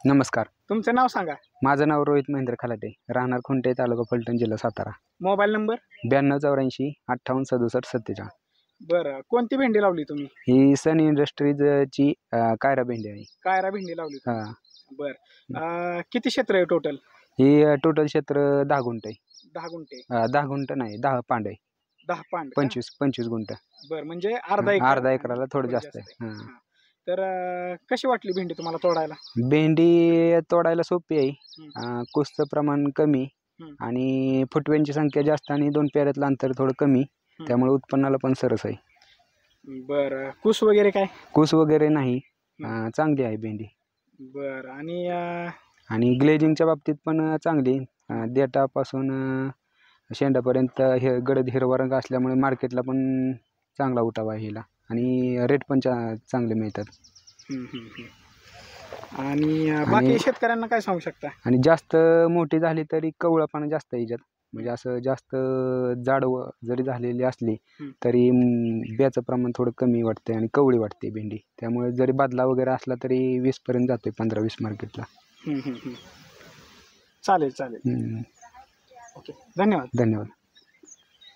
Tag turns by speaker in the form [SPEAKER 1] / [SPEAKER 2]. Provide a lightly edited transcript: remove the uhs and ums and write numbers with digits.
[SPEAKER 1] नमस्कार.
[SPEAKER 2] तुमचं नाव सांगा.
[SPEAKER 1] माझं नाव रोहित महेंद्र खलाटे, राहणार खुंटे, तालुका फलटण, जिल्हा सातारा.
[SPEAKER 2] Mobile number
[SPEAKER 1] 9284 58 67 47.
[SPEAKER 2] बरं, कोणती भेंडी लावली तुम्ही?
[SPEAKER 1] ही सन इंडस्ट्रीजची कायरा भेंडी आहे.
[SPEAKER 2] कायरा भेंडी लावली तुम्ही?
[SPEAKER 1] हा.
[SPEAKER 2] बरं, किती क्षेत्र आहे टोटल?
[SPEAKER 1] ही टोटल क्षेत्र 10 गुंठ आहे.
[SPEAKER 2] 10 गुंठे?
[SPEAKER 1] 10 गुंठ नाही, 10 पांड आहे.
[SPEAKER 2] 10 पांड का?
[SPEAKER 1] 25 गुंठ.
[SPEAKER 2] बरं, म्हणजे अर्धा
[SPEAKER 1] एकराला थोडं जास्त आहे.
[SPEAKER 2] हां. तर कशी वाटली भेंडी तुम्हाला तोडायला?
[SPEAKER 1] भेंडी तोडायला सोपी आहे. कुसचं प्रमाण कमी आणि फुटव्यांची संख्या जास्त आणि 2 पेऱ्यातलं अंतर थोडं कमी, त्यामुळे उत्पन्नाला पण सरस आहे.
[SPEAKER 2] बरं, कुस वगैरे काय?
[SPEAKER 1] कुस वगैरे नाही, चांगली आहे भेंडी.
[SPEAKER 2] बरं,
[SPEAKER 1] आणि ग्लेजिंगच्या बाबतीत पण चांगली. देठापासून शेंडापर्यंत हे गडद हिरवा रंग असल्यामुळे मार्केटला पण चांगला उठाव आहे हिला आणि रेट पण चांगले मिळतात.
[SPEAKER 2] आणि बाकी शेतकऱ्यांना काय सांगू शकता?
[SPEAKER 1] आणि जास्त मोठी झाली तरी कवळापणा जास्त आहे याच्यात, म्हणजे असं जास्त जाड जरी झालेली असली तरी बियाचं प्रमाण थोडं कमी वाटते आणि कवळी वाटते भेंडी. त्यामुळे जरी बदला वगैरे असला तरी 20 पर्यंत जातोय, 15-20 मार्केटला.
[SPEAKER 2] चालेल. ओके, धन्यवाद.